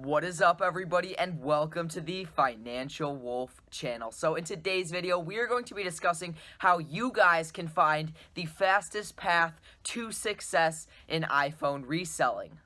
What is up, everybody, and welcome to the Financial Wolf channel. So in today's video, we are going to be discussing how you guys can find the fastest path to success in iPhone reselling.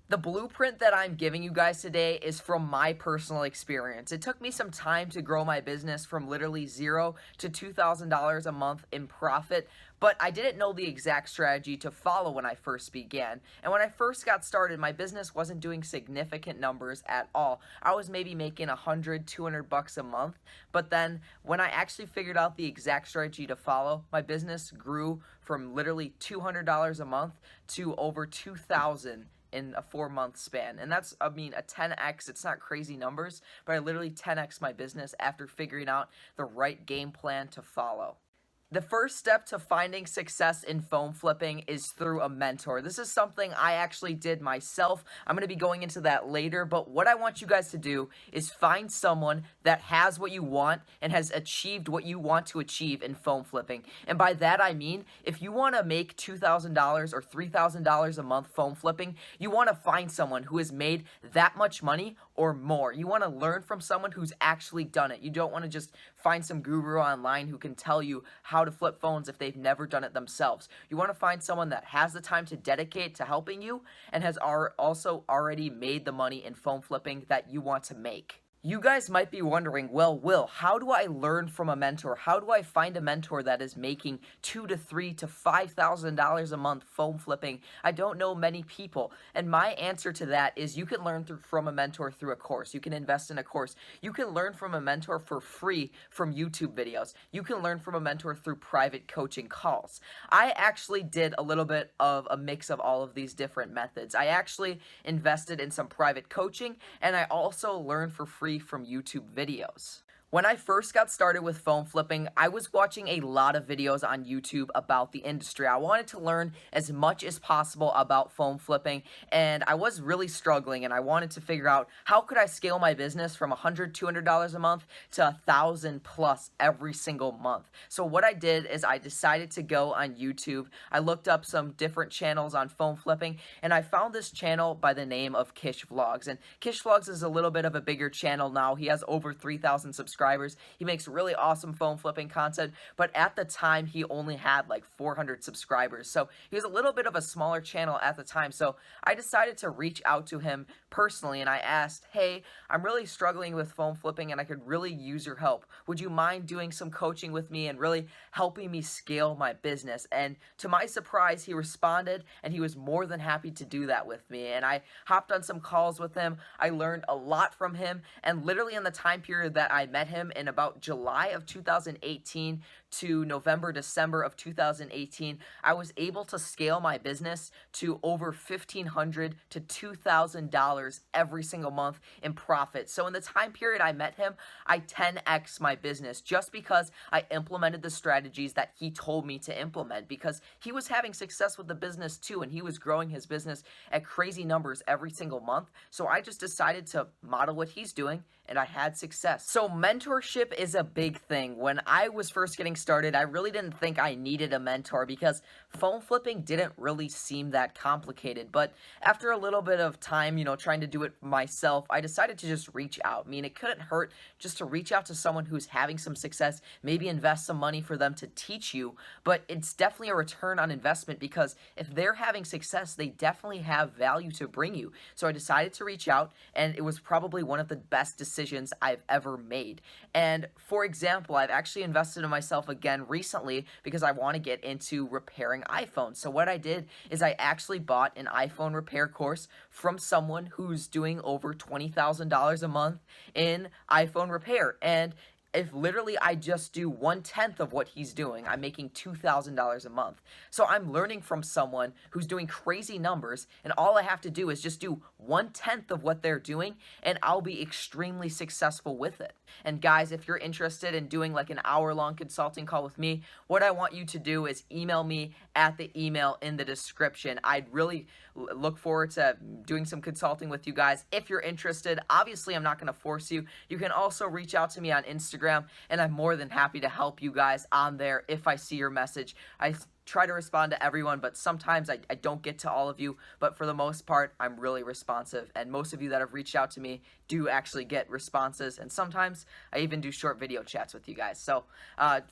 The blueprint that I'm giving you guys today is from my personal experience. It took me some time to grow my business from literally $0 to $2,000 a month in profit, but I didn't know the exact strategy to follow when I first began. And when I first got started, my business wasn't doing significant numbers at all. I was maybe making $100, $200 a month, but then when I actually figured out the exact strategy to follow, my business grew from literally $200 a month to over $2,000 in a 4-month span. And that's, a 10x. It's not crazy numbers, but I literally 10x my business after figuring out the right game plan to follow. The first step to finding success in phone flipping is through a mentor. This is something I actually did myself. I'm going to be going into that later, but what I want you guys to do is find someone that has what you want and has achieved what you want to achieve in phone flipping. And by that I mean, if you want to make $2,000 or $3,000 a month phone flipping, you want to find someone who has made that much money or more. You want to learn from someone who's actually done it. You don't want to just find some guru online who can tell you how to flip phones if they've never done it themselves. You want to find someone that has the time to dedicate to helping you and has also already made the money in phone flipping that you want to make. You guys might be wondering, well, Will, how do I learn from a mentor? How do I find a mentor that is making $2,000 to $3,000 to $5,000 a month phone flipping? I don't know many people. And my answer to that is you can learn from a mentor through a course. You can invest in a course. You can learn from a mentor for free from YouTube videos. You can learn from a mentor through private coaching calls. I actually did a little bit of a mix of all of these different methods. I actually invested in some private coaching, and I also learned for free from YouTube videos. When I first got started with phone flipping, I was watching a lot of videos on YouTube about the industry. I wanted to learn as much as possible about phone flipping, and I was really struggling, and I wanted to figure out how could I scale my business from $100, $200 a month to $1,000 plus every single month. So what I did is I decided to go on YouTube. I looked up some different channels on phone flipping, and I found this channel by the name of Kish Vlogs. And Kish Vlogs is a little bit of a bigger channel now. He has over 3,000 subscribers. He makes really awesome phone flipping content, but at the time he only had like 400 subscribers. So he was a little bit of a smaller channel at the time. So I decided to reach out to him personally and I asked, hey, I'm really struggling with phone flipping and I could really use your help. Would you mind doing some coaching with me and really helping me scale my business? And to my surprise, he responded and he was more than happy to do that with me. And I hopped on some calls with him. I learned a lot from him, and literally in the time period that I met him in about July of 2018 to November, December of 2018, I was able to scale my business to over $1,500 to $2,000 every single month in profit. So in the time period I met him, I 10x my business just because I implemented the strategies that he told me to implement, because he was having success with the business too, and he was growing his business at crazy numbers every single month. So I just decided to model what he's doing, and I had success. So mentorship is a big thing. When I was first getting started, I really didn't think I needed a mentor because phone flipping didn't really seem that complicated. But after a little bit of time, trying to do it myself, I decided to just reach out. It couldn't hurt just to reach out to someone who's having some success, maybe invest some money for them to teach you. But it's definitely a return on investment, because if they're having success, they definitely have value to bring you. So I decided to reach out, and it was probably one of the best decisions I've ever made. And for example, I've actually invested in myself again recently because I want to get into repairing iPhones. So what I did is I actually bought an iPhone repair course from someone who's doing over $20,000 a month in iPhone repair. And if literally I just do 1/10 of what he's doing, I'm making $2,000 a month. So I'm learning from someone who's doing crazy numbers, and all I have to do is just do 1/10 of what they're doing, and I'll be extremely successful with it. And guys, if you're interested in doing like an hour-long consulting call with me, what I want you to do is email me at the email in the description. I'd really look forward to doing some consulting with you guys if you're interested. Obviously, I'm not going to force you. You can also reach out to me on Instagram Instagram, and I'm more than happy to help you guys on there if I see your message. I try to respond to everyone, but sometimes I don't get to all of you, but for the most part, I'm really responsive, and most of you that have reached out to me do actually get responses, and sometimes I even do short video chats with you guys. So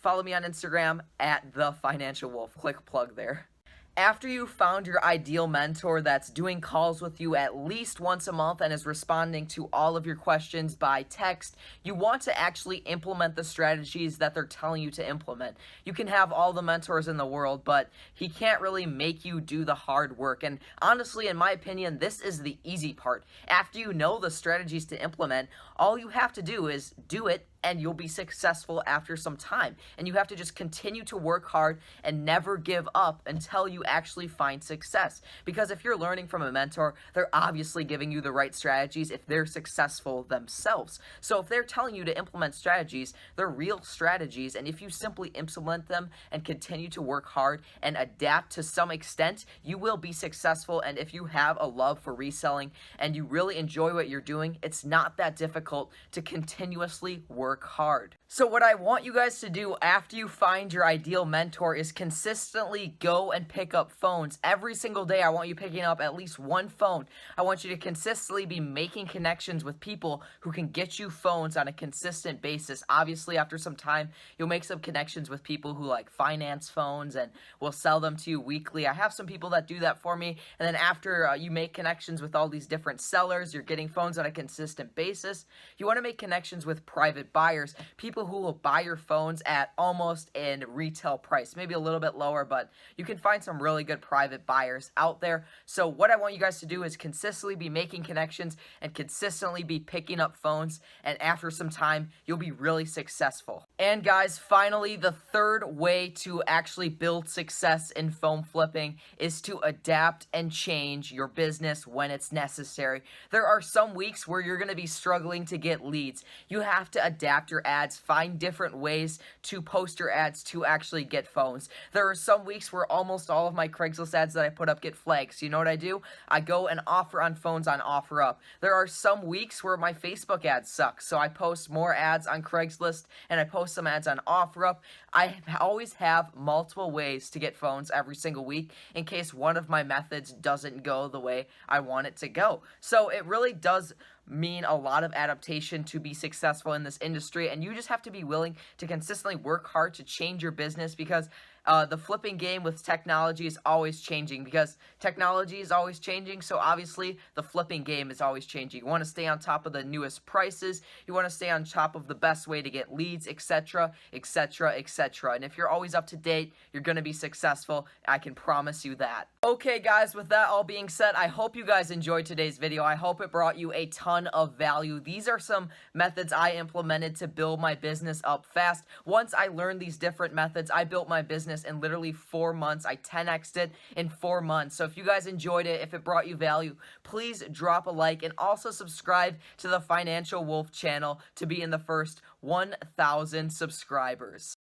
follow me on Instagram at The Financial Wolf. Click plug there. After you found your ideal mentor that's doing calls with you at least once a month and is responding to all of your questions by text, you want to actually implement the strategies that they're telling you to implement. You can have all the mentors in the world, but he can't really make you do the hard work. And honestly, in my opinion, this is the easy part. After you know the strategies to implement, all you have to do is do it, and you'll be successful after some time. And you have to just continue to work hard and never give up until you actually find success. Because if you're learning from a mentor, they're obviously giving you the right strategies if they're successful themselves. So if they're telling you to implement strategies, they're real strategies. And if you simply implement them and continue to work hard and adapt to some extent, you will be successful. And if you have a love for reselling and you really enjoy what you're doing, it's not that difficult to continuously work hard. So what I want you guys to do after you find your ideal mentor is consistently go and pick up phones. Every single day, I want you picking up at least one phone. I want you to consistently be making connections with people who can get you phones on a consistent basis. Obviously, after some time, you'll make some connections with people who like finance phones and will sell them to you weekly. I have some people that do that for me. And then after you make connections with all these different sellers, you're getting phones on a consistent basis. You want to make connections with private buyers, people who will buy your phones at almost in retail price, maybe a little bit lower, but you can find some really good private buyers out there. So what I want you guys to do is consistently be making connections and consistently be picking up phones, and after some time, you'll be really successful. And guys, finally, the third way to actually build success in phone flipping is to adapt and change your business when it's necessary. There are some weeks where you're going to be struggling to get leads. You have to adapt your ads, find different ways to post your ads to actually get phones. There are some weeks where almost all of my Craigslist ads that I put up get flags. You know what I do? I go and offer on phones on OfferUp. There are some weeks where my Facebook ads suck, so I post more ads on Craigslist and I post some ads on OfferUp. I always have multiple ways to get phones every single week in case one of my methods doesn't go the way I want it to go. So it really does mean a lot of adaptation to be successful in this industry, and you just have to be willing to consistently work hard to change your business, because the flipping game with technology is always changing, because technology is always changing. So obviously the flipping game is always changing. You want to stay on top of the newest prices. You want to stay on top of the best way to get leads, etc., etc., etc. And if you're always up to date, you're going to be successful. I can promise you that. Okay, guys, with that all being said, I hope you guys enjoyed today's video. I hope it brought you a ton of value. These are some methods I implemented to build my business up fast. Once I learned these different methods, I built my business in literally 4 months. I 10x'd it in 4 months. So if you guys enjoyed it, if it brought you value, please drop a like and also subscribe to the Financial Wolf channel to be in the first 1,000 subscribers.